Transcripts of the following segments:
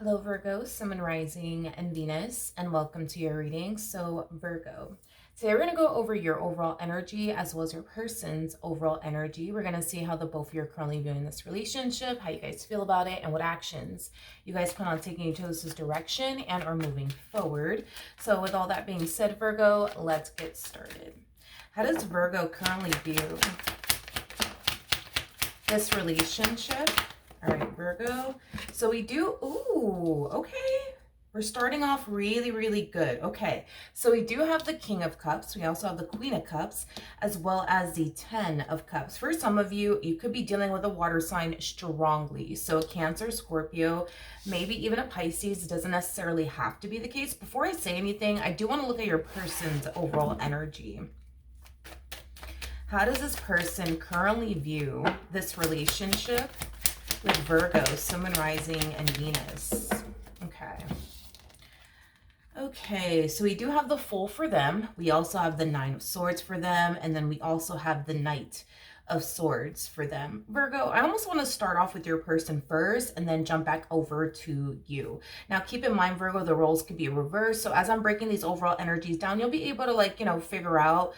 Hello, Virgo, Sun, and Rising, and Venus, and welcome to your reading. So, Virgo, today we're going to go over your overall energy as well as your person's overall energy. We're going to see how the both of you are currently viewing this relationship, how you guys feel about it, and what actions you guys plan on taking each other's direction and are moving forward. So, with all that being said, Virgo, let's get started. How does Virgo currently view this relationship? All right, Virgo. So we do, okay. We're starting off really, really good. Okay, so we do have the King of Cups. We also have the Queen of Cups, as well as the Ten of Cups. For some of you, you could be dealing with a water sign strongly. So a Cancer, Scorpio, maybe even a Pisces. It doesn't necessarily have to be the case. Before I say anything, I do want to look at your person's overall energy. How does this person currently view this relationship with Virgo, Sun, Rising, and Venus? Okay, so we do have the Fool for them. We also have the Nine of Swords for them. And then we also have the Knight of Swords for them. Virgo, I almost want to start off with your person first and then jump back over to you. Now, keep in mind, Virgo, the roles could be reversed. So as I'm breaking these overall energies down, you'll be able to, figure out,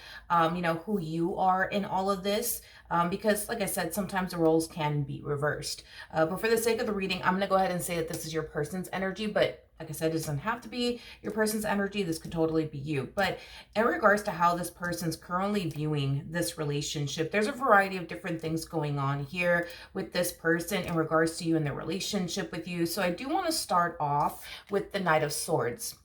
who you are in all of this. Because like I said, sometimes the roles can be reversed. But for the sake of the reading, I'm going to go ahead and say that this is your person's energy, but like I said, it doesn't have to be your person's energy. This could totally be you. But in regards to how this person's currently viewing this relationship, there's a variety of different things going on here with this person in regards to you and their relationship with you. So I do want to start off with the Knight of Swords.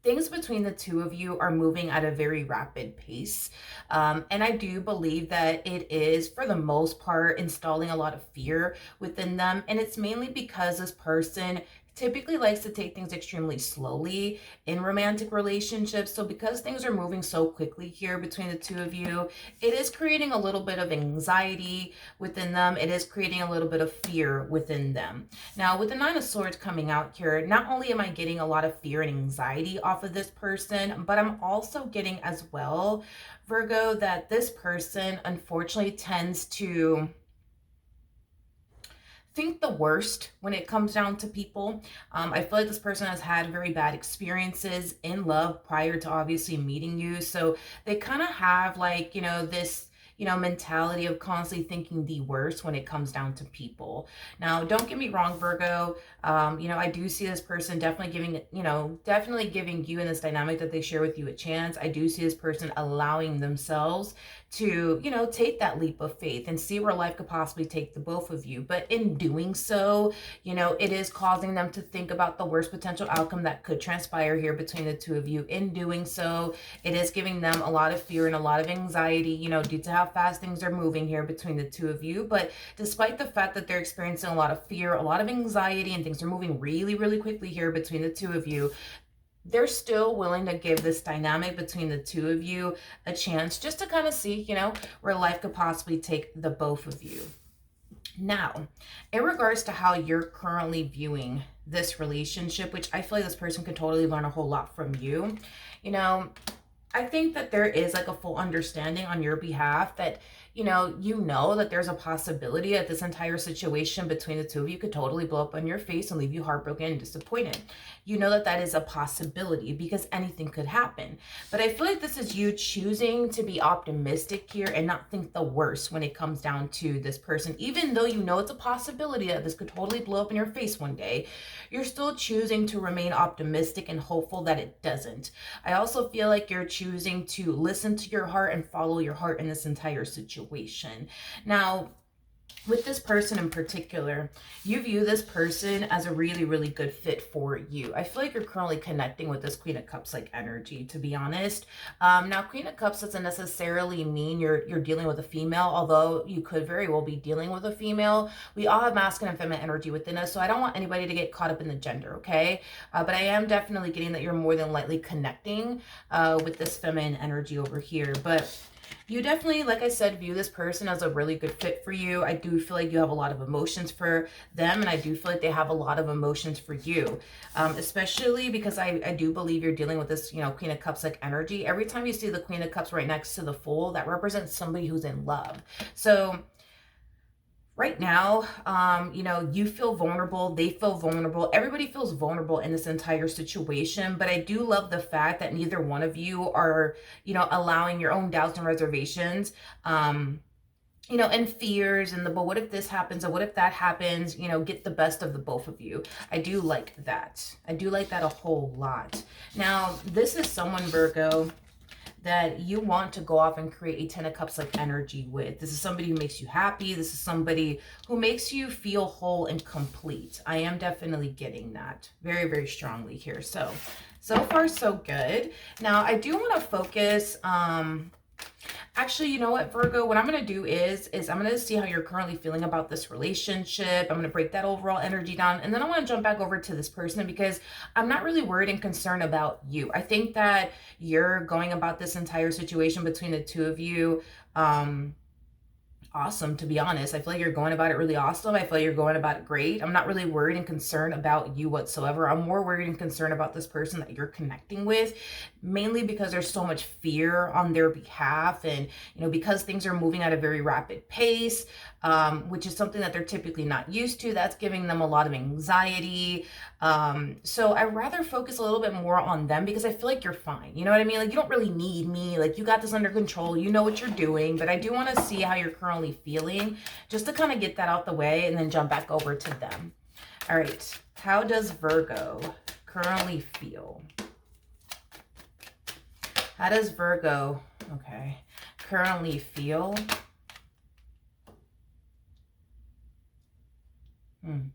Things between the two of you are moving at a very rapid pace. And I do believe that it is, for the most part, installing a lot of fear within them. And it's mainly because this person typically likes to take things extremely slowly in romantic relationships. So because things are moving so quickly here between the two of you, it is creating a little bit of anxiety within them. It is creating a little bit of fear within them. Now, with the Nine of Swords coming out here, not only am I getting a lot of fear and anxiety off of this person, but I'm also getting as well, Virgo, that this person unfortunately tends to think the worst when it comes down to people. I feel like this person has had very bad experiences in love prior to obviously meeting you. So they kind of have this mentality of constantly thinking the worst when it comes down to people. Now, don't get me wrong, Virgo. I do see this person definitely giving you in this dynamic that they share with you a chance. I do see this person allowing themselves to, take that leap of faith and see where life could possibly take the both of you. But in doing so, it is causing them to think about the worst potential outcome that could transpire here between the two of you. In doing so, it is giving them a lot of fear and a lot of anxiety, due to how fast things are moving here between the two of you. But despite the fact that they're experiencing a lot of fear, a lot of anxiety, and things are moving really, really quickly here between the two of you, they're still willing to give this dynamic between the two of you a chance just to kind of see, where life could possibly take the both of you. Now, in regards to how you're currently viewing this relationship, which I feel like this person could totally learn a whole lot from you, I think that there is like a full understanding on your behalf that, that there's a possibility that this entire situation between the two of you could totally blow up on your face and leave you heartbroken and disappointed. You know that that is a possibility because anything could happen. But I feel like this is you choosing to be optimistic here and not think the worst when it comes down to this person. Even though you know it's a possibility that this could totally blow up in your face one day, you're still choosing to remain optimistic and hopeful that it doesn't. I also feel like you're choosing to listen to your heart and follow your heart in this entire situation. Now, with this person in particular, you view this person as a really, really good fit for you. I feel like you're currently connecting with this Queen of Cups like energy, to be honest. Now, Queen of Cups doesn't necessarily mean you're dealing with a female, although you could very well be dealing with a female. We all have masculine and feminine energy within us, so I don't want anybody to get caught up in the gender, okay? But I am definitely getting that you're more than likely connecting with this feminine energy over here. But you definitely, like I said, view this person as a really good fit for you. I do feel like you have a lot of emotions for them, and I do feel like they have a lot of emotions for you, especially because I do believe you're dealing with this, Queen of Cups like energy. Every time you see the Queen of Cups right next to the Fool, that represents somebody who's in love. So right now, you know, you feel vulnerable, they feel vulnerable, everybody feels vulnerable in this entire situation. But I do love the fact that neither one of you are, you know, allowing your own doubts and reservations. You know, and fears and the, but what if this happens or what if that happens, you know, get the best of the both of you. I do like that. I do like that a whole lot. Now, this is someone, Virgo, that you want to go off and create a 10 of cups like energy with. This is somebody who makes you happy. This is somebody who makes you feel whole and complete. I am definitely getting that very, very strongly here. So far so good. Now I do want to focus, actually, you know what, Virgo, what I'm going to do is I'm going to see how you're currently feeling about this relationship. I'm going to break that overall energy down. And then I want to jump back over to this person because I'm not really worried and concerned about you. I think that you're going about this entire situation between the two of you, awesome, to be honest. I feel like you're going about it really awesome. I feel like you're going about it great. I'm not really worried and concerned about you whatsoever. I'm more worried and concerned about this person that you're connecting with, mainly because there's so much fear on their behalf. And, you know, because things are moving at a very rapid pace, which is something that they're typically not used to, that's giving them a lot of anxiety. So I'd rather focus a little bit more on them because I feel like you're fine. You know what I mean? Like, you don't really need me. Like, you got this under control. You know what you're doing. But I do want to see how you're currently feeling just to kind of get that out the way and then jump back over to them. All right. How does Virgo currently feel? How does Virgo, okay, currently feel? Okay.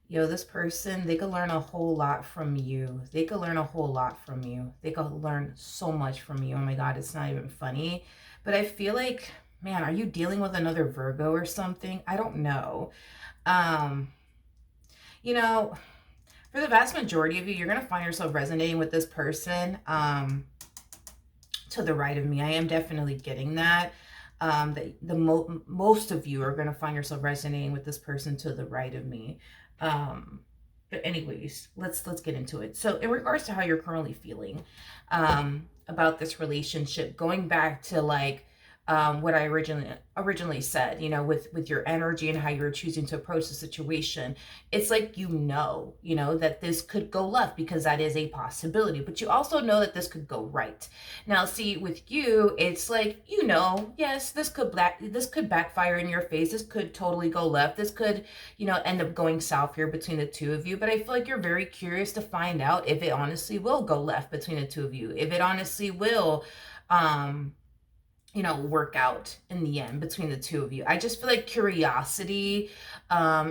Yo, this person, they could learn a whole lot from you. They could learn a whole lot from you. They could learn so much from you. Oh my God, it's not even funny. But I feel like, man, are you dealing with another Virgo or something? I don't know. Um, you know, for the vast majority of you, you're going to find yourself resonating with this person to the right of me. I am definitely getting that. Most of you are going to find yourself resonating with this person to the right of me. But anyways, let's get into it. So in regards to how you're currently feeling about this relationship, going back to like what I originally said, you know, with your energy and how you're choosing to approach the situation, it's like, you know that this could go left because that is a possibility, but you also know that this could go right. Now, see, with you, it's like, you know, yes, this could backfire in your face. This could totally go left. This could, you know, end up going south here between the two of you. But I feel like you're very curious to find out if it honestly will go left between the two of you, if it honestly will, you know, work out in the end between the two of you. I just feel like curiosity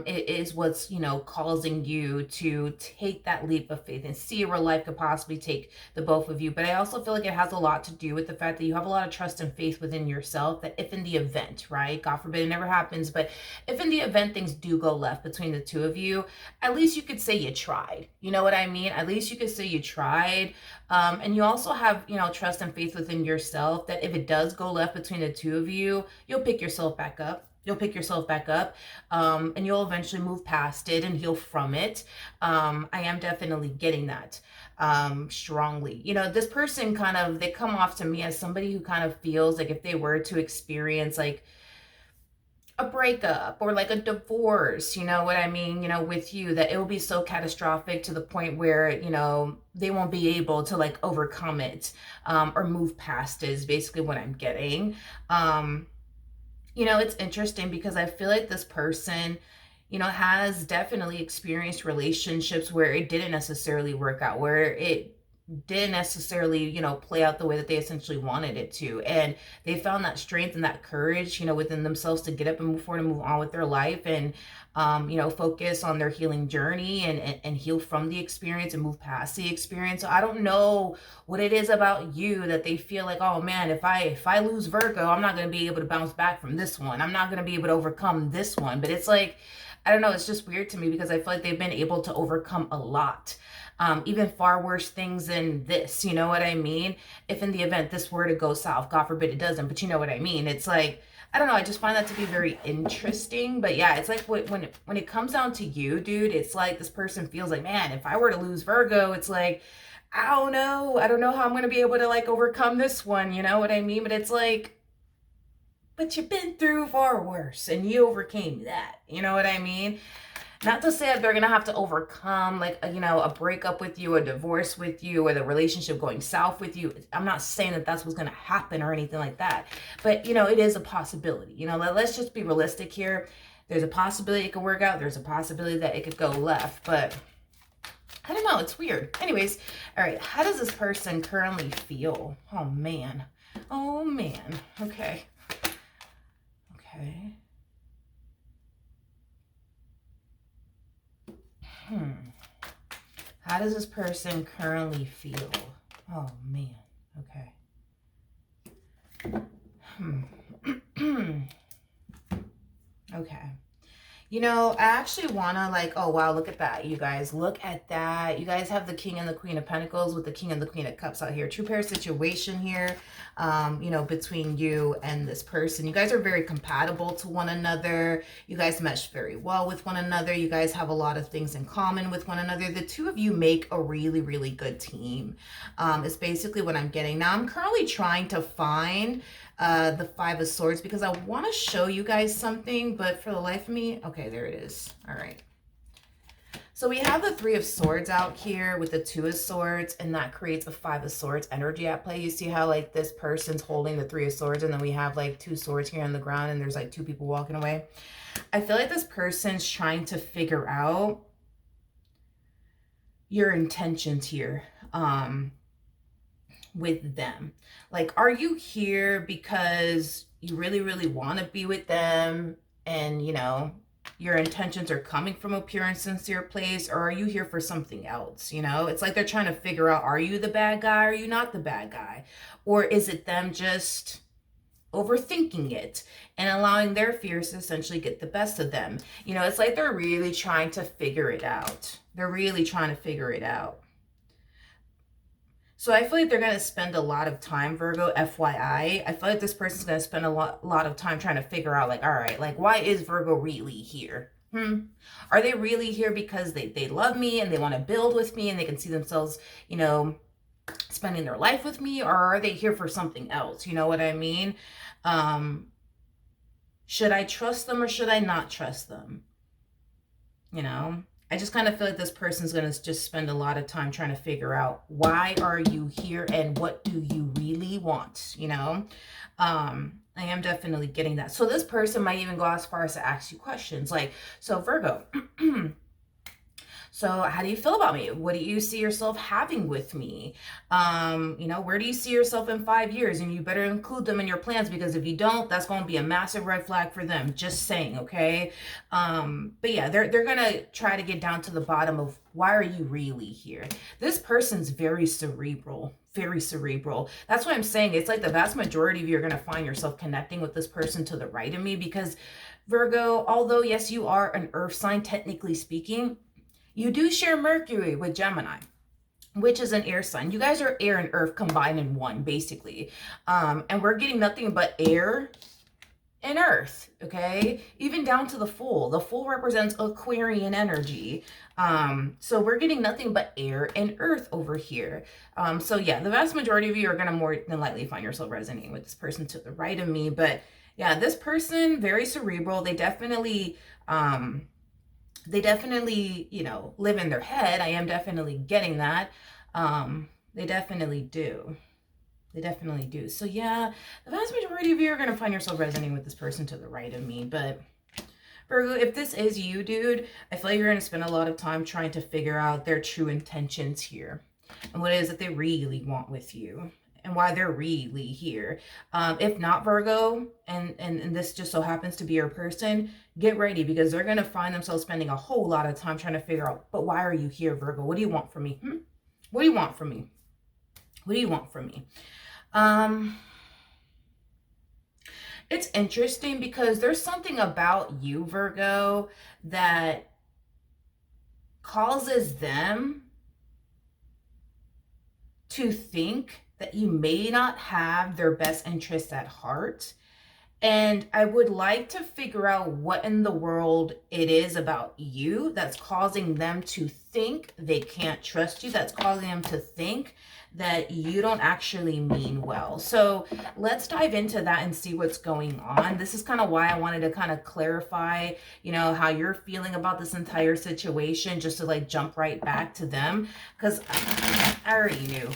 is what's, you know, causing you to take that leap of faith and see where life could possibly take the both of you. But I also feel like it has a lot to do with the fact that you have a lot of trust and faith within yourself, that if in the event, right, God forbid it never happens, but if in the event things do go left between the two of you, at least you could say you tried. You know what I mean? At least you could say you tried. And you also have, you know, trust and faith within yourself that if it does go left between the two of you, you'll pick yourself back up. You'll pick yourself back up, and you'll eventually move past it and heal from it. I am definitely getting that strongly. You know, this person kind of, they come off to me as somebody who kind of feels like if they were to experience like a breakup or like a divorce, you know what I mean, you know, with you, that it will be so catastrophic to the point where, you know, they won't be able to like overcome it or move past it, is basically what I'm getting. You know, it's interesting because I feel like this person, you know, has definitely experienced relationships where it didn't necessarily work out, where it didn't necessarily, you know, play out the way that they essentially wanted it to. And they found that strength and that courage, you know, within themselves to get up and move forward and move on with their life and, you know, focus on their healing journey and heal from the experience and move past the experience. So I don't know what it is about you that they feel like, oh man, if I lose Virgo, I'm not going to be able to bounce back from this one. I'm not going to be able to overcome this one. But it's like, I don't know, it's just weird to me because I feel like they've been able to overcome a lot. Even far worse things than this, you know what I mean? If in the event this were to go south, God forbid it doesn't, but you know what I mean? It's like, I don't know, I just find that to be very interesting. But yeah, it's like when it comes down to you, dude, it's like this person feels like, man, if I were to lose Virgo, it's like, I don't know. I don't know how I'm going to be able to like overcome this one. You know what I mean? But it's like, but you've been through far worse and you overcame that. You know what I mean? Not to say that they're gonna have to overcome like a breakup with you, a divorce with you, or the relationship going south with you. I'm not saying that that's what's gonna happen or anything like that, but it is a possibility. Let's just be realistic here. There's a possibility it could work out. There's a possibility that it could go left, but I don't know. It's weird. Anyways, all right. How does this person currently feel? Oh man. Oh man. Okay. Okay. How does this person currently feel? Oh, man. Okay. Okay. I actually want to like, oh, wow, look at that, you guys. Look at that. You guys have the King and the Queen of Pentacles with the King and the Queen of Cups out here. Two pair situation here, between you and this person. You guys are very compatible to one another. You guys mesh very well with one another. You guys have a lot of things in common with one another. The two of you make a really, really good team. It's basically what I'm getting. Now, I'm currently trying to find the Five of Swords because I want to show you guys something, but for the life of me, okay, there it is. All right. So we have the Three of Swords out here with the Two of Swords, and that creates a Five of Swords energy at play. You see how like this person's holding the Three of Swords, and then we have like two swords here on the ground, and there's like two people walking away. I feel like this person's trying to figure out your intentions here. With them. Like, are you here because you really, really want to be with them and, your intentions are coming from a pure and sincere place, or are you here for something else? It's like they're trying to figure out, are you the bad guy? Or are you not the bad guy? Or is it them just overthinking it and allowing their fears to essentially get the best of them? It's like they're really trying to figure it out. They're really trying to figure it out. So I feel like they're going to spend a lot of time, Virgo, FYI. I feel like this person's going to spend a lot of time trying to figure out, like, all right, like, why is Virgo really here? Are they really here because they love me and they want to build with me and they can see themselves, spending their life with me? Or are they here for something else? You know what I mean? Should I trust them or should I not trust them? I just kind of feel like this person's going to just spend a lot of time trying to figure out, why are you here and what do you really want? I am definitely getting that. So this person might even go as far as to ask you questions like, so Virgo, so how do you feel about me? What do you see yourself having with me? Where do you see yourself in 5 years? And you better include them in your plans, because if you don't, that's going to be a massive red flag for them. Just saying, okay? But yeah, they're going to try to get down to the bottom of, why are you really here? This person's very cerebral. Very cerebral. That's what I'm saying. It's like the vast majority of you are going to find yourself connecting with this person to the right of me, because Virgo, although yes, you are an earth sign, technically speaking, you do share Mercury with Gemini, which is an air sign. You guys are air and earth combined in one, basically. And we're getting nothing but air and earth, okay? Even down to the Fool. The Fool represents Aquarian energy. So we're getting nothing but air and earth over here. So yeah, the vast majority of you are going to more than likely find yourself resonating with this person to the right of me. But yeah, this person, very cerebral. They definitely, live in their head. I am definitely getting that. They definitely do. They definitely do. So yeah, the vast majority of you are going to find yourself resonating with this person to the right of me. But Virgo, if this is you, dude, I feel like you're going to spend a lot of time trying to figure out their true intentions here and what it is that they really want with you and why they're really here. If not, Virgo, and this just so happens to be your person, get ready, because they're going to find themselves spending a whole lot of time trying to figure out, but why are you here, Virgo? What do you want from me? What do you want from me? What do you want from me? It's interesting because there's something about you, Virgo, that causes them to think that you may not have their best interests at heart. And I would like to figure out what in the world it is about you that's causing them to think they can't trust you, that's causing them to think that you don't actually mean well. So let's dive into that and see what's going on. This is kind of why I wanted to kind of clarify, how you're feeling about this entire situation, just to like jump right back to them, because I already knew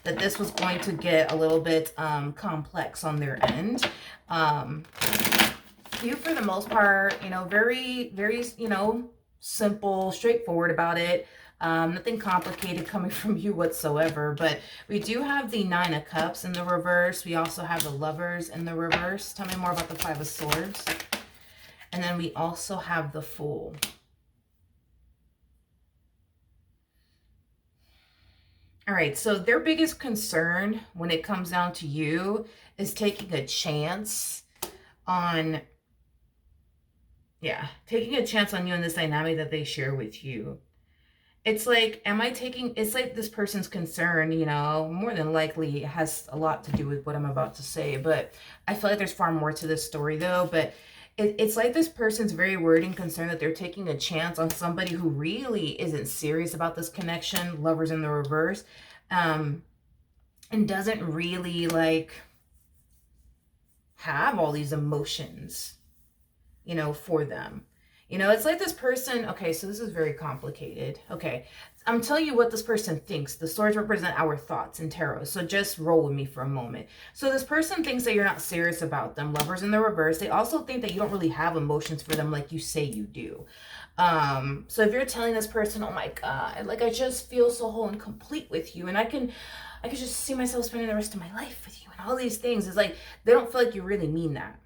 that this was going to get a little bit complex on their end. You, for the most part, very, very, simple, straightforward about it. Nothing complicated coming from you whatsoever. But we do have the Nine of Cups in the reverse. We also have the Lovers in the reverse. Tell me more about the Five of Swords. And then we also have the Fool. All right, so their biggest concern when it comes down to you is taking a chance on, taking a chance on you and this dynamic that they share with you. It's like, it's like this person's concern, more than likely has a lot to do with what I'm about to say, but I feel like there's far more to this story though. But it's like this person's very worried and concerned that they're taking a chance on somebody who really isn't serious about this connection, Lovers in the reverse, and doesn't really like have all these emotions, for them. It's like this person, okay, so this is very complicated. Okay, I'm telling you what this person thinks. The swords represent our thoughts in tarot, so just roll with me for a moment. So this person thinks that you're not serious about them, Lovers in the reverse. They also think that you don't really have emotions for them like you say you do. So if you're telling this person, oh my God, like I just feel so whole and complete with you, and I can just see myself spending the rest of my life with you and all these things, it's like they don't feel like you really mean that.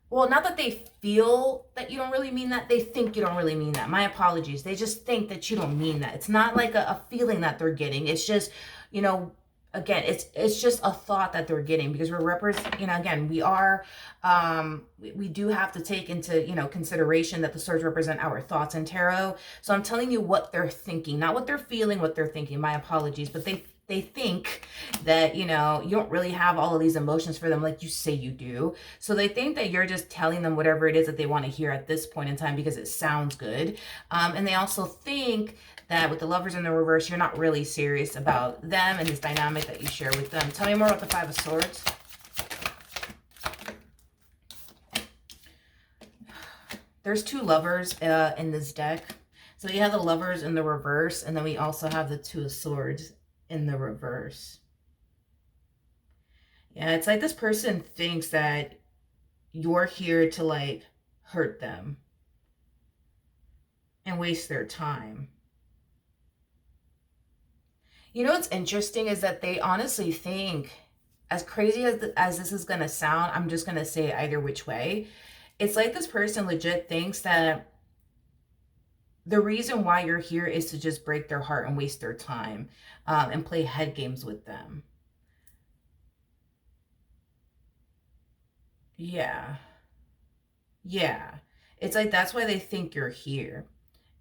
Well, not that they feel that you don't really mean that. They think you don't really mean that. My apologies. They just think that you don't mean that. It's not like a feeling that they're getting. It's just, again, it's just a thought that they're getting, because we're again, we are, we do have to take into, consideration that the swords represent our thoughts in tarot. So I'm telling you what they're thinking, not what they're feeling, what they're thinking. My apologies. But they think that, you don't really have all of these emotions for them like you say you do. So they think that you're just telling them whatever it is that they want to hear at this point in time because it sounds good. And they also think that with the Lovers in the reverse, you're not really serious about them and this dynamic that you share with them. Tell me more about the Five of Swords. There's two lovers in this deck. So you have the Lovers in the reverse, and then we also have the Two of Swords in the reverse. Yeah, it's like this person thinks that you're here to like hurt them and waste their time. What's interesting is that they honestly think, as crazy as this is going to sound, I'm just going to say it either which way. It's like this person legit thinks that the reason why you're here is to just break their heart and waste their time, and play head games with them. Yeah. Yeah. It's like that's why they think you're here.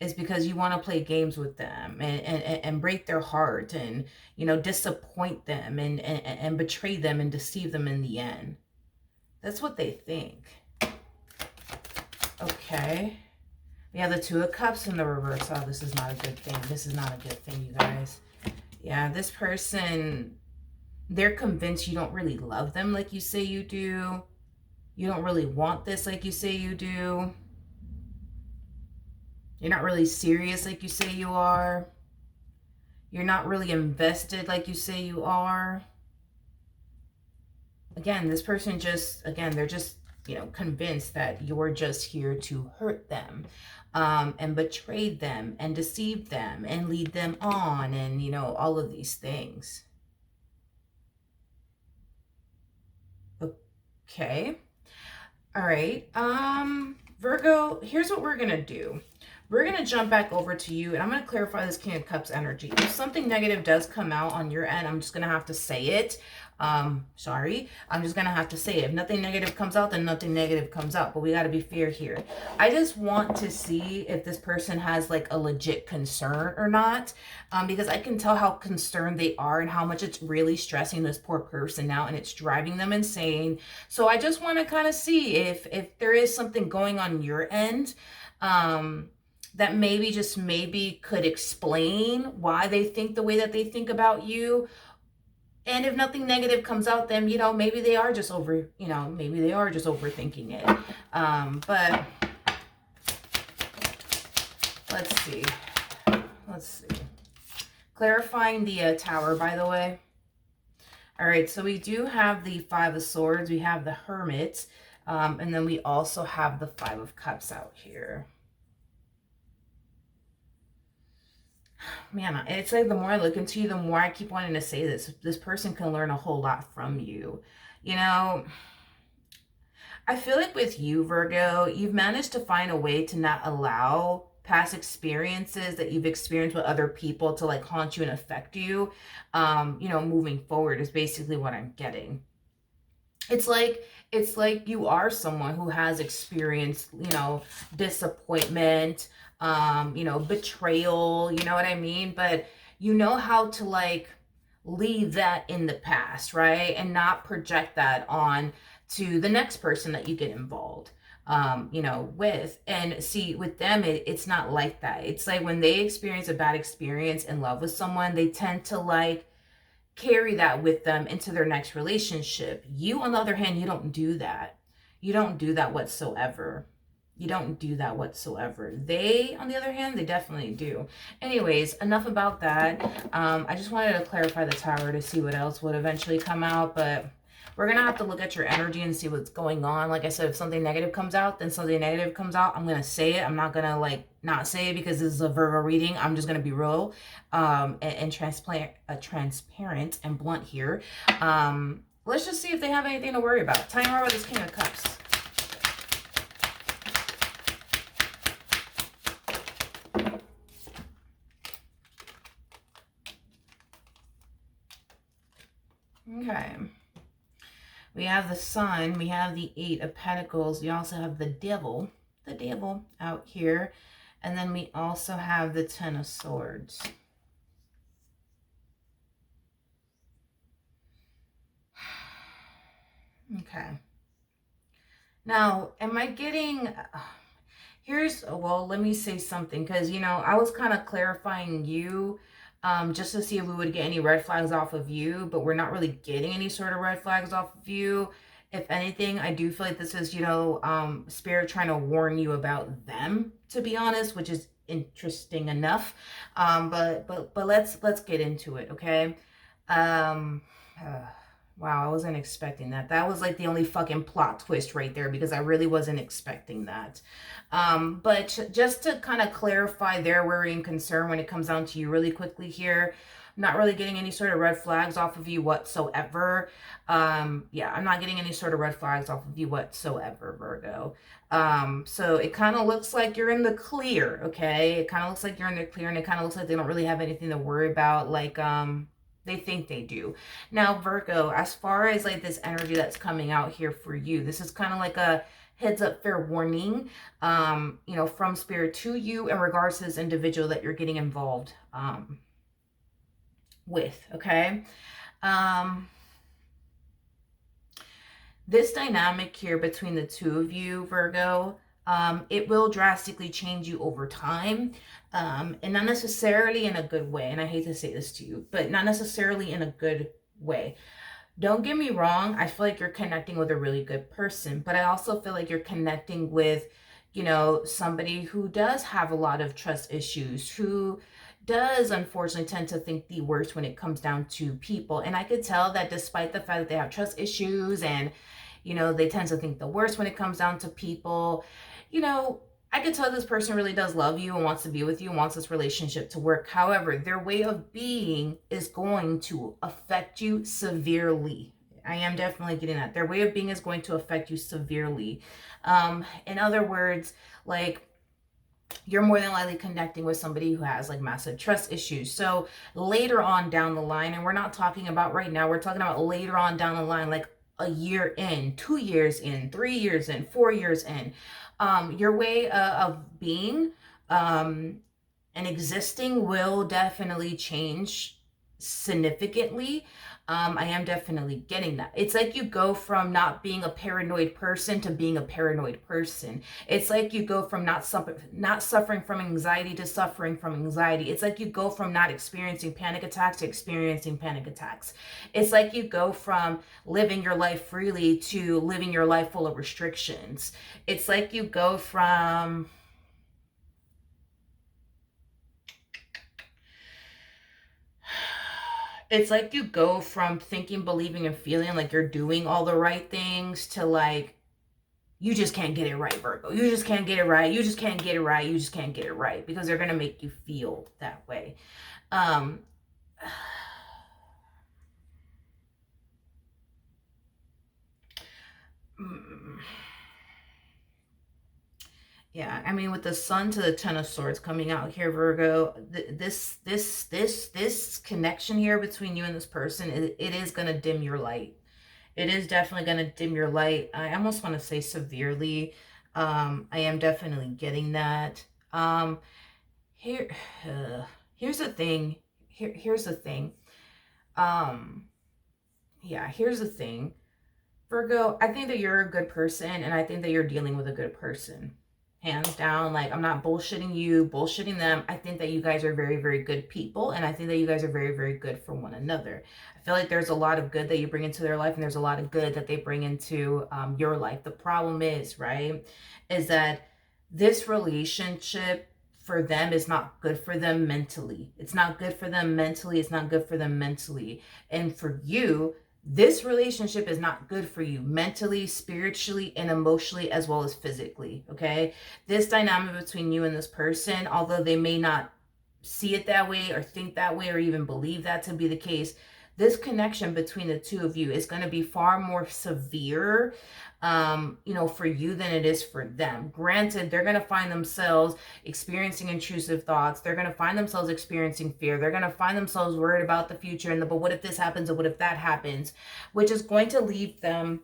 It's because you want to play games with them and break their heart and, disappoint them and betray them and deceive them in the end. That's what they think. Okay. We have the Two of Cups in the reverse. Oh, this is not a good thing. This is not a good thing, you guys. Yeah, this person, they're convinced you don't really love them like you say you do. You don't really want this like you say you do. You're not really serious like you say you are. You're not really invested like you say you are. Again, this person they're just, convinced that you're just here to hurt them, and betray them and deceive them and lead them on and, all of these things. Okay. All right. Virgo, here's what we're going to do. We're going to jump back over to you, and I'm going to clarify this King of Cups energy. If something negative does come out on your end, I'm just going to have to say it. Sorry, I'm just going to have to say it. If nothing negative comes out, then nothing negative comes out, but we got to be fair here. I just want to see if this person has like a legit concern or not, because I can tell how concerned they are and how much it's really stressing this poor person out, and it's driving them insane. So I just want to kind of see if there is something going on your end, that maybe, just maybe, could explain why they think the way that they think about you. And if nothing negative comes out, then, you know, maybe they are just maybe they are just overthinking it. But let's see. Clarifying the Tower, by the way. All right, so we do have the Five of Swords. We have the Hermit. And then we also have the Five of Cups out here. Man, it's like the more I look into you, the more I keep wanting to say this person can learn a whole lot from you. You know, I feel like with you, Virgo, you've managed to find a way to not allow past experiences that you've experienced with other people to like haunt you and affect you. You know, moving forward is basically what I'm getting. It's like you are someone who has experienced, you know, disappointment, you know, betrayal, you know what I mean? But you know how to like leave that in the past, right? And not project that on to the next person that you get involved, you know, with. And see, with them, it's not like that. It's like when they experience a bad experience in love with someone, they tend to like carry that with them into their next relationship. You, on the other hand, you don't do that. You don't do that whatsoever. You don't do that whatsoever. They, on the other hand, they definitely do. Anyways, enough about that. I just wanted to clarify the Tower to see what else would eventually come out, but we're going to have to look at your energy and see what's going on. Like I said, if something negative comes out, then something negative comes out. I'm going to say it. I'm not going to like not say it because this is a Virgo reading. I'm just going to be real and transparent and blunt here. Let's just see if they have anything to worry about. Tell me more about this King of Cups. Okay. We have the Sun, we have the Eight of Pentacles, we also have the Devil out here, and then we also have the Ten of Swords. Okay. Now, am I getting... well, let me say something, because, you know, I was kind of clarifying you just to see if we would get any red flags off of you, but we're not really getting any sort of red flags off of you. If anything, I do feel like this is, you know, Spirit trying to warn you about them, to be honest, which is interesting enough. But let's get into it, okay? Wow, I wasn't expecting that. That was like the only fucking plot twist right there, because I really wasn't expecting that. But just to kind of clarify their worry and concern when it comes down to you really quickly here, I'm not really getting any sort of red flags off of you whatsoever. Yeah, I'm not getting any sort of red flags off of you whatsoever, Virgo. So it kind of looks like you're in the clear, okay? It kind of looks like you're in the clear, and it kind of looks like they don't really have anything to worry about, like, they think they do. Now, Virgo, as far as like this energy that's coming out here for you, this is kind of like a heads up, fair this from Spirit to you in regards to this individual that you're getting involved with, okay? This dynamic here between the two of you, Virgo, it will drastically change you over time, and not necessarily in a good way. And I hate to say this to you, but not necessarily in a good way. Don't get me wrong. I feel like you're connecting with a really good person, but I also feel like you're connecting with, somebody who does have a lot of trust issues, who does unfortunately tend to think the worst when it comes down to people. And I could tell that despite the fact that they have trust issues and, they tend to think the worst when it comes down to people, I could tell this person really does love you and wants to be with you and wants this relationship to work. However, their way of being is going to affect you severely. I am definitely getting that. Their way of being is going to affect you severely. In other words, like, you're more than likely connecting with somebody who has like massive trust issues. So later on down the line, and we're not talking about right now, we're talking about later on down the line, like a year in, 2 years in, 3 years in, 4 years in, your way of being and existing will definitely change significantly. I am definitely getting that. It's like you go from not being a paranoid person to being a paranoid person. It's like you go from not suffering from anxiety to suffering from anxiety. It's like you go from not experiencing panic attacks to experiencing panic attacks. It's like you go from living your life freely to living your life full of restrictions. It's like you go from it's like you go from thinking, believing, and feeling like you're doing all the right things to like, you just can't get it right, Virgo. You just can't get it right. You just can't get it right. You just can't get it right, because they're going to make you feel that way. Um, yeah, I mean, with the Sun to the Ten of Swords coming out here, Virgo, this connection here between you and this person, it is going to dim your light. It is definitely going to dim your light. I almost want to say severely. I am definitely getting that. Here, here's the thing. Here's the thing. Yeah, here's the thing. Virgo, I think that you're a good person, and I think that you're dealing with a good person. Hands down. Like, I'm not bullshitting you, bullshitting them. I think that you guys are very, very good people, and I think that you guys are very, very good for one another. I feel like there's a lot of good that you bring into their life, and there's a lot of good that they bring into your life. The problem is, right, is that this relationship for them is not good for them mentally. It's not good for them mentally. It's not good for them mentally. And for you, this relationship is not good for you mentally, spiritually, and emotionally, as well as physically. Okay. This dynamic between you and this person, although they may not see it that way or think that way or even believe that to be the case, this connection between the two of you is going to be far more severe, for you than it is for them. Granted, they're going to find themselves experiencing intrusive thoughts. They're going to find themselves experiencing fear. They're going to find themselves worried about the future and but what if this happens, or what if that happens, which is going to leave them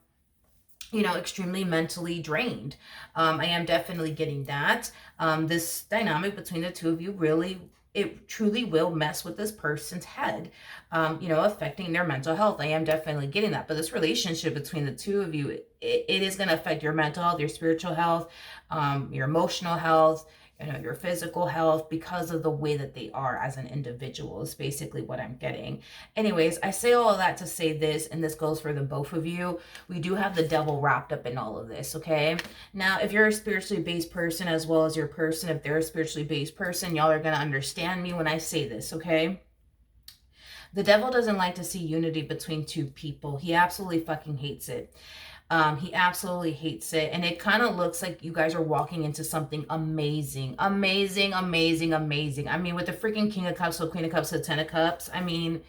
extremely mentally drained. I am definitely getting that. This dynamic between the two of you it truly will mess with this person's head, affecting their mental health. I am definitely getting that. But this relationship between the two of you, it is going to affect your mental health, your spiritual health, your emotional health, your physical health, because of the way that they are as an individual is basically what I'm getting. Anyways, I say all of that to say this, and this goes for the both of you. We do have the devil wrapped up in all of this, okay? Now, if you're a spiritually based person as well as your person, if they're a spiritually based person, y'all are going to understand me when I say this, okay? The devil doesn't like to see unity between two people. He absolutely fucking hates it. He absolutely hates it. And it kind of looks like you guys are walking into something amazing. Amazing, amazing, amazing. I mean, with the freaking King of Cups, so Queen of Cups, so Ten of Cups, I mean,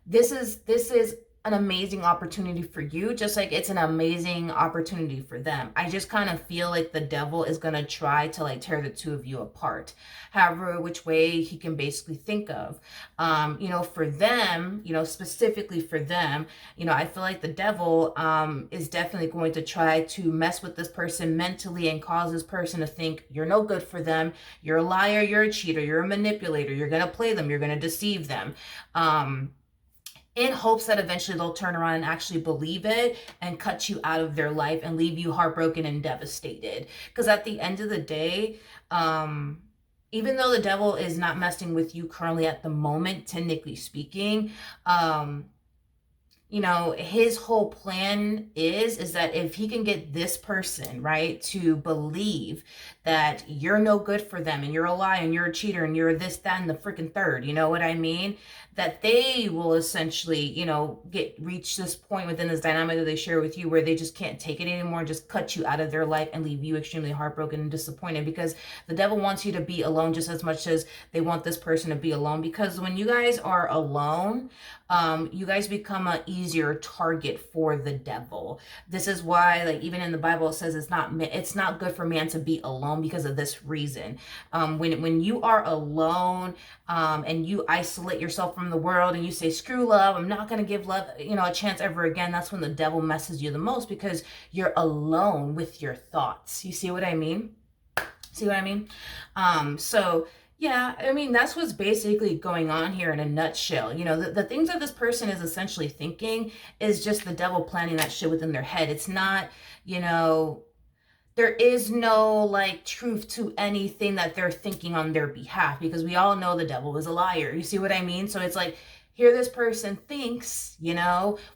this is an amazing opportunity for you, just like it's an amazing opportunity for them. I just kind of feel like the devil is going to try to like tear the two of you apart, however which way he can basically think of. For them, specifically for them, I feel like the devil is definitely going to try to mess with this person mentally and cause this person to think you're no good for them, you're a liar, you're a cheater, you're a manipulator, you're going to play them, you're going to deceive them, in hopes that eventually they'll turn around and actually believe it and cut you out of their life and leave you heartbroken and devastated. Because at the end of the day, even though the devil is not messing with you currently at the moment, technically speaking, his whole plan is that if he can get this person, right, to believe that you're no good for them and you're a liar and you're a cheater and you're this, that, and the freaking third, you know what I mean? that they will essentially, reach this point within this dynamic that they share with you where they just can't take it anymore and just cut you out of their life and leave you extremely heartbroken and disappointed, because the devil wants you to be alone just as much as they want this person to be alone. Because when you guys are alone, you guys become an easier target for the devil. This is why, like, even in the Bible, it says it's not good for man to be alone because of this reason. When you are alone, and you isolate yourself from the world and you say, screw love, I'm not going to give love, a chance ever again. That's when the devil messes you the most, because you're alone with your thoughts. You see what I mean? So yeah, I mean, that's what's basically going on here in a nutshell. The things that this person is essentially thinking is just the devil planning that shit within their head. It's not, there is no like truth to anything that they're thinking on their behalf, because we all know the devil is a liar. You see what I mean? So it's like, here this person thinks,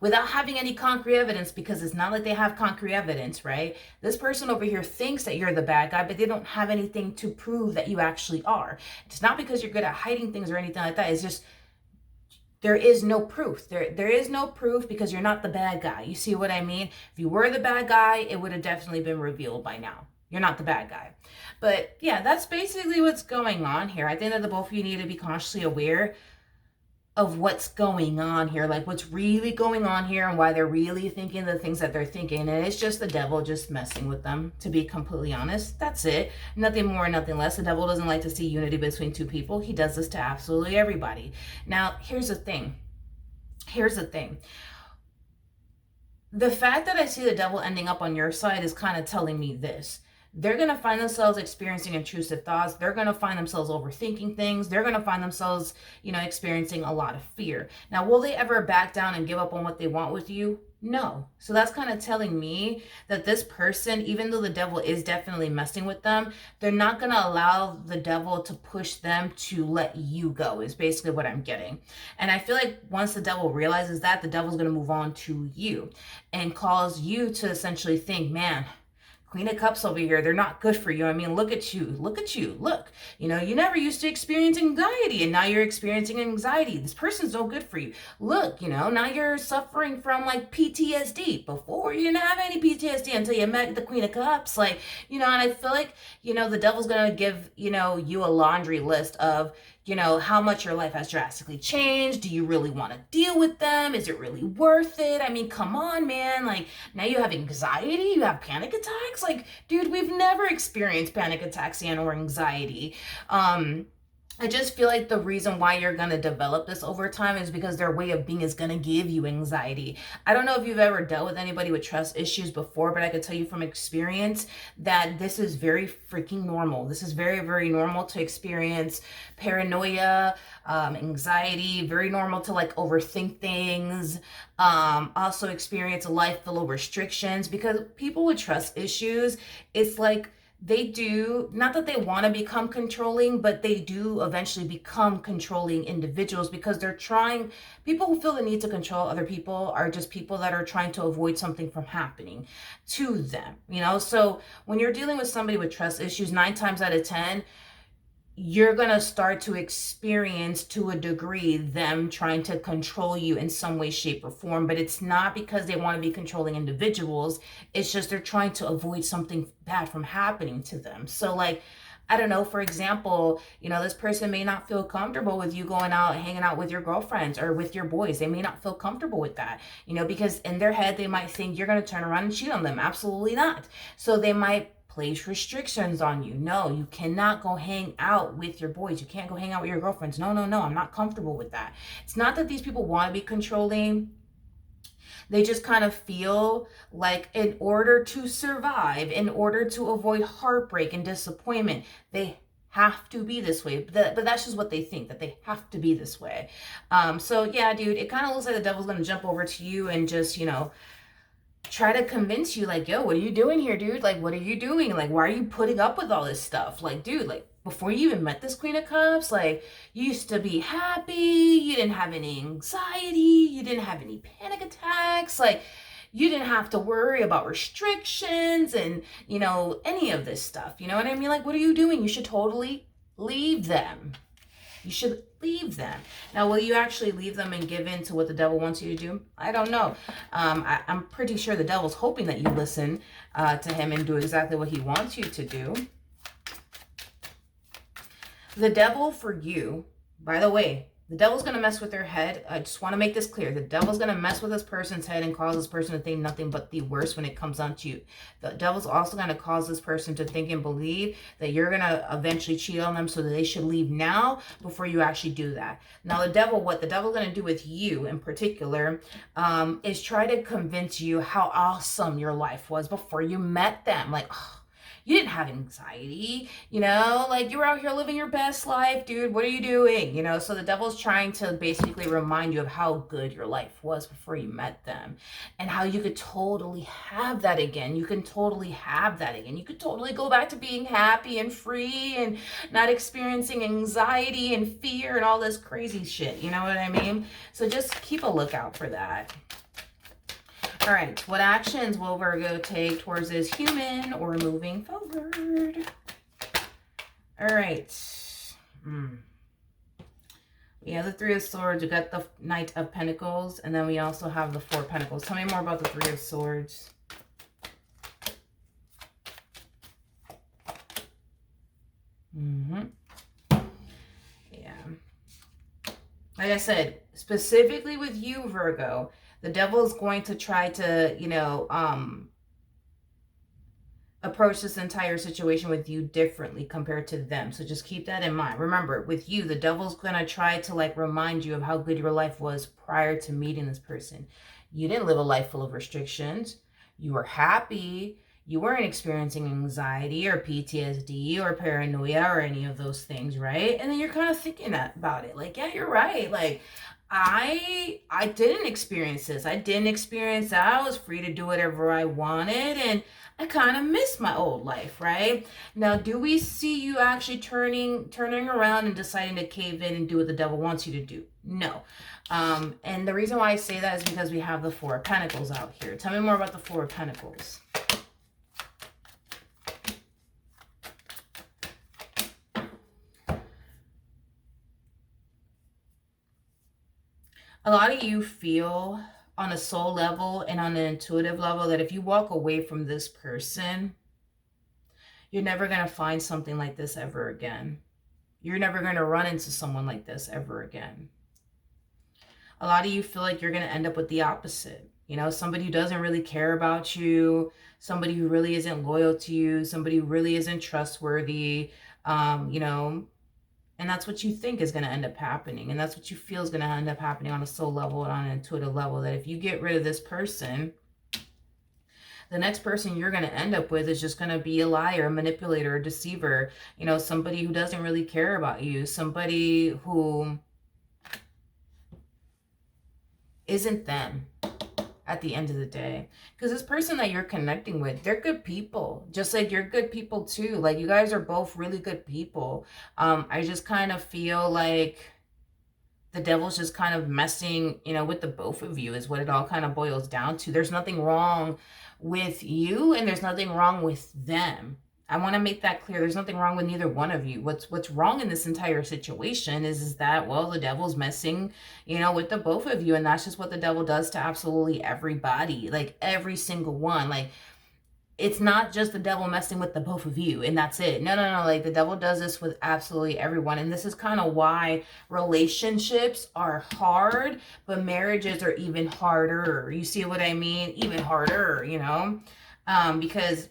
without having any concrete evidence, because it's not like they have concrete evidence, right? This person over here thinks that you're the bad guy, but they don't have anything to prove that you actually are. It's not because you're good at hiding things or anything like that. It's just, there is no proof. There is no proof because you're not the bad guy. You see what I mean? If you were the bad guy, it would have definitely been revealed by now. You're not the bad guy. But yeah, that's basically what's going on here. I think that the both of you need to be consciously aware of what's going on here, like what's really going on here and why they're really thinking the things that they're thinking. And it's just the devil just messing with them, to be completely honest. That's it. Nothing more, nothing less. The devil doesn't like to see unity between two people. He does this to absolutely everybody. Now, here's the thing. The fact that I see the devil ending up on your side is kind of telling me this. They're going to find themselves experiencing intrusive thoughts. They're going to find themselves overthinking things. They're going to find themselves, experiencing a lot of fear. Now, will they ever back down and give up on what they want with you? No. So that's kind of telling me that this person, even though the devil is definitely messing with them, they're not going to allow the devil to push them to let you go, is basically what I'm getting. And I feel like once the devil realizes that, the devil's going to move on to you and cause you to essentially think, man, Queen of Cups over here, they're not good for you. I mean, look at you. Look. You never used to experience anxiety, and now you're experiencing anxiety. This person's no good for you. Look, now you're suffering from like PTSD. Before, you didn't have any PTSD until you met the Queen of Cups. And I feel like, the devil's going to give, you a laundry list of, how much your life has drastically changed. Do you really want to deal with them? Is it really worth it? I mean, come on, man. Like, now you have anxiety, you have panic attacks. Like, dude, we've never experienced panic attacks and or anxiety. I just feel like the reason why you're going to develop this over time is because their way of being is going to give you anxiety. I don't know if you've ever dealt with anybody with trust issues before, but I could tell you from experience that this is very freaking normal. This is very, very normal to experience paranoia, anxiety, very normal to like overthink things. Also experience a life full of restrictions, because people with trust issues, it's like, they do, not that they want to become controlling, but they do eventually become controlling individuals, because people who feel the need to control other people are just people that are trying to avoid something from happening to them, So when you're dealing with somebody with trust issues, 9 times out of 10, you're going to start to experience, to a degree, them trying to control you in some way, shape, or form. But it's not because they want to be controlling individuals. It's just they're trying to avoid something bad from happening to them. So like, I don't know, for example, this person may not feel comfortable with you going out, hanging out with your girlfriends or with your boys. They may not feel comfortable with that, because in their head, they might think you're going to turn around and cheat on them. Absolutely not. So they might place restrictions on you. No, you cannot go hang out with your boys. You can't go hang out with your girlfriends. No, I'm not comfortable with that. It's not that these people want to be controlling. They just kind of feel like in order to survive, in order to avoid heartbreak and disappointment, they have to be this way. But that's just what they think, that they have to be this way. So yeah, dude, it kind of looks like the devil's going to jump over to you and just, try to convince you, like, yo, what are you doing here, dude? Like, what are you doing? Like, why are you putting up with all this stuff? Like, dude, like, before you even met this Queen of Cups, like, you used to be happy, you didn't have any anxiety, you didn't have any panic attacks, like, you didn't have to worry about restrictions and, any of this stuff. You know what I mean? Like, what are you doing? You should totally leave them. You should leave them. Now, will you actually leave them and give in to what the devil wants you to do? I don't know. I'm pretty sure the devil's hoping that you listen to him and do exactly what he wants you to do. The devil for you, by the way, the devil's going to mess with their head. I just want to make this clear. The devil's going to mess with this person's head and cause this person to think nothing but the worst when it comes down to you. The devil's also going to cause this person to think and believe that you're going to eventually cheat on them so that they should leave now before you actually do that. Now, the devil, what the devil's going to do with you in particular is try to convince you how awesome your life was before you met them. Like, oh, you didn't have anxiety, like you were out here living your best life, dude. What are you doing? So the devil's trying to basically remind you of how good your life was before you met them and how you could totally have that again. You can totally have that again. You could totally go back to being happy and free and not experiencing anxiety and fear and all this crazy shit. You know what I mean? So just keep a lookout for that. All right, what actions will Virgo take towards this human or moving forward? All right. We have the Three of Swords, we got the Knight of Pentacles, and then we also have the Four of Pentacles. Tell me more about the Three of Swords. Yeah. Like I said, specifically with you, Virgo, the devil is going to try to, approach this entire situation with you differently compared to them. So just keep that in mind. Remember, with you, the devil's going to try to remind you of how good your life was prior to meeting this person. You didn't live a life full of restrictions. You were happy. You weren't experiencing anxiety or PTSD or paranoia or any of those things, right? And then you're kind of thinking about it. Like, yeah, you're right. Like, I didn't experience this. I didn't experience that. I was free to do whatever I wanted, and I kind of miss my old life, right? Now, do we see you actually turning around and deciding to cave in and do what the devil wants you to do? No. And the reason why I say that is because we have the Four of Pentacles out here. Tell me more about the Four of Pentacles. A lot of you feel on a soul level and on an intuitive level that if you walk away from this person, you're never going to find something like this ever again. You're never going to run into someone like this ever again. A lot of you feel like you're going to end up with the opposite. Somebody who doesn't really care about you, somebody who really isn't loyal to you, somebody who really isn't trustworthy, and that's what you think is going to end up happening. And that's what you feel is going to end up happening on a soul level and on an intuitive level. That if you get rid of this person, the next person you're going to end up with is just going to be a liar, a manipulator, a deceiver. Somebody who doesn't really care about you. Somebody who isn't them at the end of the day. Because this person that you're connecting with, they're good people. Just like you're good people too. Like you guys are both really good people. I just kind of feel like the devil's just kind of messing, with the both of you is what it all kind of boils down to. There's nothing wrong with you and there's nothing wrong with them. I want to make that clear. There's nothing wrong with neither one of you. What's wrong in this entire situation is that, well, the devil's messing, with the both of you. And that's just what the devil does to absolutely everybody. Like every single one. Like it's not just the devil messing with the both of you and that's it. No. Like the devil does this with absolutely everyone. And this is kind of why relationships are hard, but marriages are even harder. You see what I mean? Even harder, because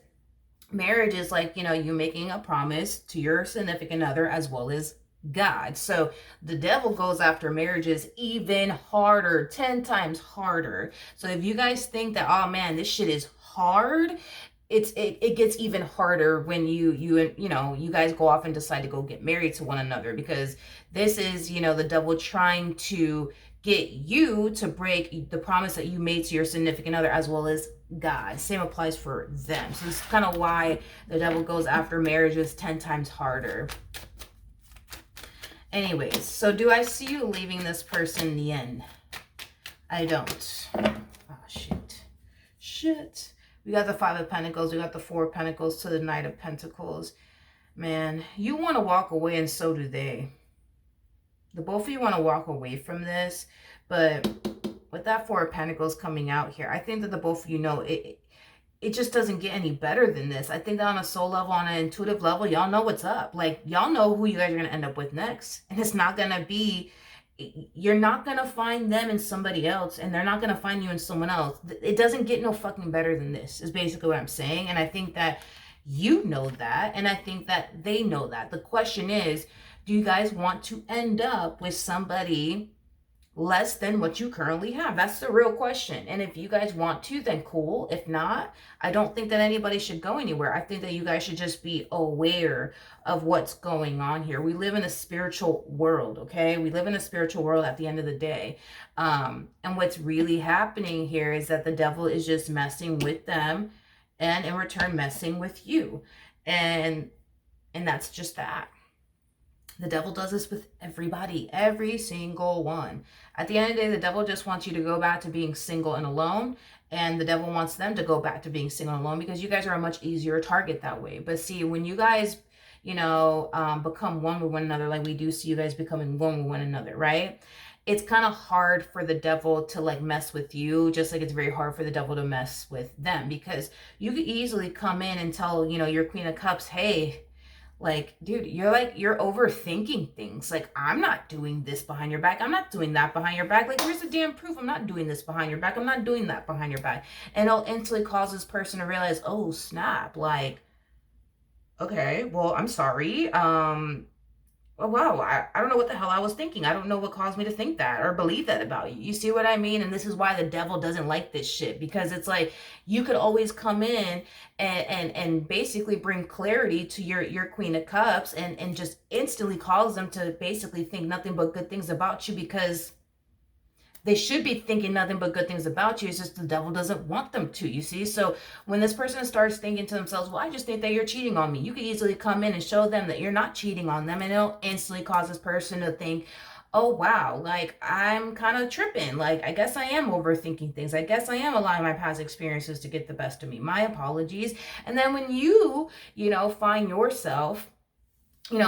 marriage is like, you making a promise to your significant other as well as God. So the devil goes after marriages even harder, 10 times harder. So if you guys think that, oh man, this shit is hard, it gets even harder when you guys go off and decide to go get married to one another, because this is, the devil trying to get you to break the promise that you made to your significant other as well as God. Same applies for them. So this is kind of why the devil goes after marriages 10 times harder. Anyways, so do I see you leaving this person in the end? I don't. Oh, shit. We got the Five of Pentacles. We got the Four of Pentacles to the Knight of Pentacles. Man, you want to walk away and so do they. The both of you want to walk away from this, but with that Four of Pentacles coming out here, I think that the both of you know it just doesn't get any better than this. I think that on a soul level, on an intuitive level, y'all know what's up. Like, y'all know who you guys are going to end up with next. And it's not going to be, you're not going to find them in somebody else, and they're not going to find you in someone else. It doesn't get no fucking better than this, is basically what I'm saying. And I think that you know that, and I think that they know that. The question is, do you guys want to end up with somebody less than what you currently have? That's the real question. And if you guys want to, then cool. If not, I don't think that anybody should go anywhere. I think that you guys should just be aware of what's going on here. We live in a spiritual world, okay? We live in a spiritual world at the end of the day. And what's really happening here is that the devil is just messing with them, and in return messing with you. And that's just that. The devil does this with everybody, every single one. At the end of the day, the devil just wants you to go back to being single and alone. And the devil wants them to go back to being single and alone, because you guys are a much easier target that way. But see, when you guys, become one with one another, like we do see you guys becoming one with one another, right? It's kind of hard for the devil to like mess with you, just like it's very hard for the devil to mess with them, because you could easily come in and tell, your Queen of Cups, hey, like, dude, you're overthinking things. Like, I'm not doing this behind your back. I'm not doing that behind your back. Like, here's the damn proof. I'm not doing this behind your back. I'm not doing that behind your back. And it'll instantly cause this person to realize, oh, snap. Like, okay, well, I'm sorry. Oh, wow, I don't know what the hell I was thinking. I don't know what caused me to think that or believe that about you. You see what I mean? And this is why the devil doesn't like this shit, because it's like you could always come in and basically bring clarity to your Queen of Cups, and just instantly cause them to basically think nothing but good things about you, because they should be thinking nothing but good things about you. It's just the devil doesn't want them to, you see? So when this person starts thinking to themselves, well, I just think that you're cheating on me, you could easily come in and show them that you're not cheating on them, and it'll instantly cause this person to think, oh, wow, like, I'm kind of tripping. Like, I guess I am overthinking things. I guess I am allowing my past experiences to get the best of me. My apologies. And then when you find yourself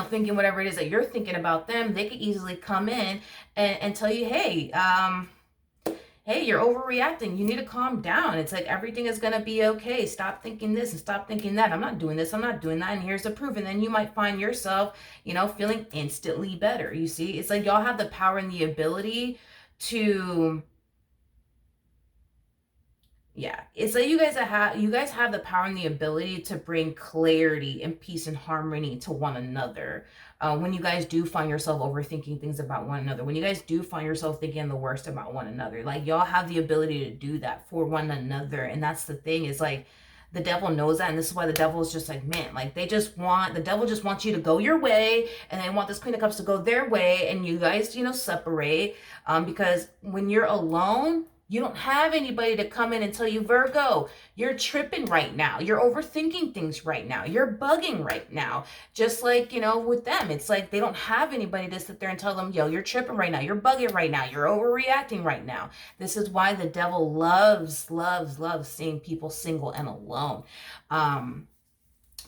thinking whatever it is that you're thinking about them, they could easily come in and tell you, hey, you're overreacting. You need to calm down. It's like everything is going to be okay. Stop thinking this and stop thinking that. I'm not doing this. I'm not doing that. And here's the proof. And then you might find yourself, feeling instantly better. You see, it's like y'all have the power and the ability to, yeah, it's like you guys have the power and the ability to bring clarity and peace and harmony to one another. When you guys do find yourself overthinking things about one another, when you guys do find yourself thinking the worst about one another, like y'all have the ability to do that for one another. And that's the thing, is like the devil knows that, and this is why the devil is just like, man, like the devil just wants you to go your way, and they want this Queen of Cups to go their way, and you guys separate, because when you're alone, you don't have anybody to come in and tell you, Virgo, you're tripping right now. You're overthinking things right now. You're bugging right now. Just like, with them, it's like they don't have anybody to sit there and tell them, yo, you're tripping right now. You're bugging right now. You're overreacting right now. This is why the devil loves, loves, loves seeing people single and alone.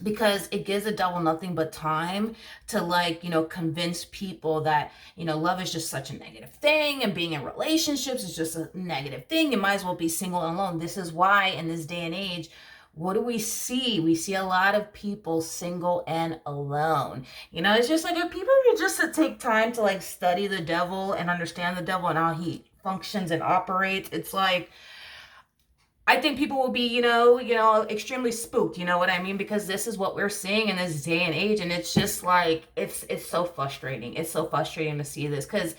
Because it gives the devil nothing but time to convince people that love is just such a negative thing, and being in relationships is just a negative thing. You might as well be single and alone. This is why in this day and age, what do we see? We see a lot of people single and alone. It's just like if people were just to take time to study the devil and understand the devil and how he functions and operates, it's like, I think people will be, extremely spooked, you know what I mean? Because this is what we're seeing in this day and age. And it's just like, it's so frustrating. It's so frustrating to see this, because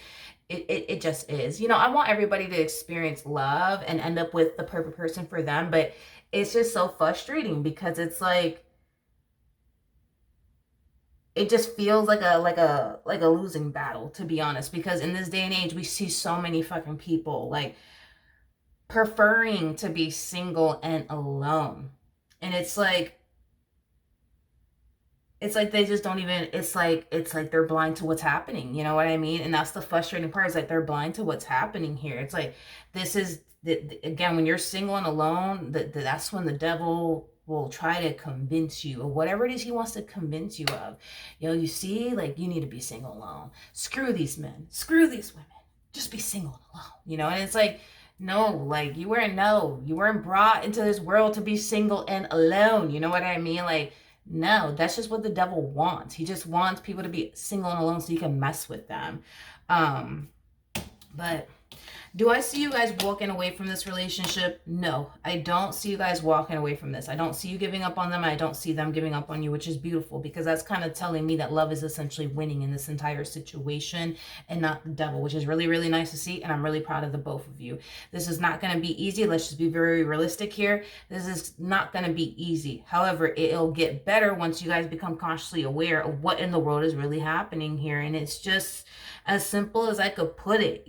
it just is. I want everybody to experience love and end up with the perfect person for them. But it's just so frustrating, because it's like, it just feels like a losing battle, to be honest. Because in this day and age, we see so many fucking people preferring to be single and alone. And it's like they just don't even, it's like they're blind to what's happening, you know what I mean? And that's the frustrating part, is like they're blind to what's happening here. It's like, this is again, when you're single and alone, that's when the devil will try to convince you of whatever it is he wants to convince you of. You see, like, you need to be single alone. Screw these men. Screw these women. Just be single alone. And it's like, no, like, you weren't brought into this world to be single and alone. You know what I mean? Like, no, that's just what the devil wants. He just wants people to be single and alone so he can mess with them. But do I see you guys walking away from this relationship? No, I don't see you guys walking away from this. I don't see you giving up on them. I don't see them giving up on you, which is beautiful, because that's kind of telling me that love is essentially winning in this entire situation and not the devil, which is really, really nice to see. And I'm really proud of the both of you. This is not going to be easy. Let's just be very realistic here. This is not going to be easy. However, it'll get better once you guys become consciously aware of what in the world is really happening here. And it's just as simple as I could put it,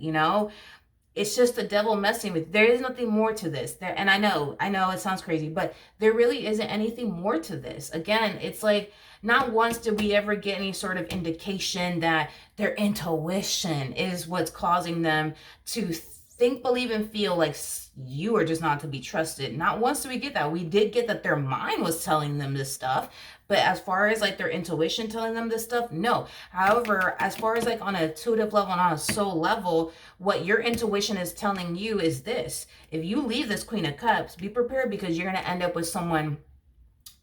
It's just the devil messing with you. There is nothing more to this. And I know it sounds crazy, but there really isn't anything more to this. Again, it's like, not once did we ever get any sort of indication that their intuition is what's causing them to think, believe, and feel like you are just not to be trusted. Not once did we get that. We did get that their mind was telling them this stuff, but as far as like their intuition telling them this stuff, no. However, as far as like on a intuitive level and on a soul level, what your intuition is telling you is this: if you leave this Queen of Cups, be prepared, because you're going to end up with someone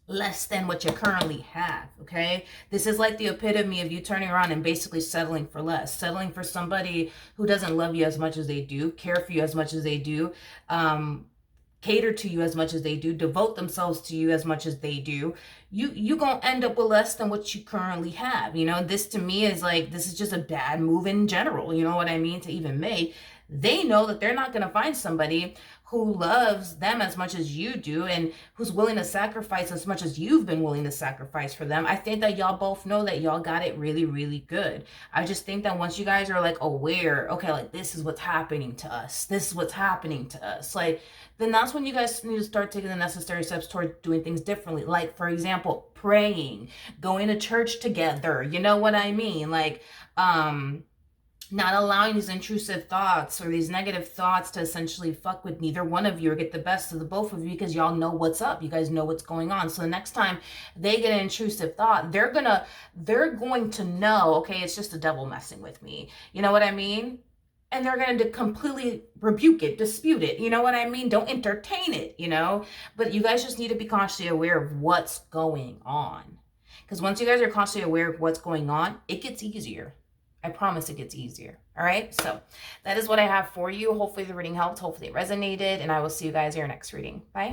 less than what you currently have. Okay, this is like the epitome of you turning around and basically settling for less, settling for somebody who doesn't love you as much as they do, care for you as much as they do, cater to you as much as they do, devote themselves to you as much as they do. You gonna end up with less than what you currently have. This to me is like, this is just a bad move in general, you know what I mean, to even make. They know that they're not going to find somebody who loves them as much as you do and who's willing to sacrifice as much as you've been willing to sacrifice for them. I think that y'all both know that y'all got it really, really good. I just think that once you guys are like aware, okay, like, this is what's happening to us, this is what's happening to us, like, then that's when you guys need to start taking the necessary steps toward doing things differently. Like, for example, praying, going to church together, you know what I mean? Like, not allowing these intrusive thoughts or these negative thoughts to essentially fuck with neither one of you or get the best of the both of you, because y'all know what's up. You guys know what's going on. So the next time they get an intrusive thought, they're going to know, okay, it's just the devil messing with me. You know what I mean? And they're going to completely rebuke it, dispute it. You know what I mean? Don't entertain it, But you guys just need to be consciously aware of what's going on. Because once you guys are consciously aware of what's going on, it gets easier. I promise it gets easier. All right. So that is what I have for you. Hopefully the reading helped. Hopefully it resonated. And I will see you guys in your next reading. Bye.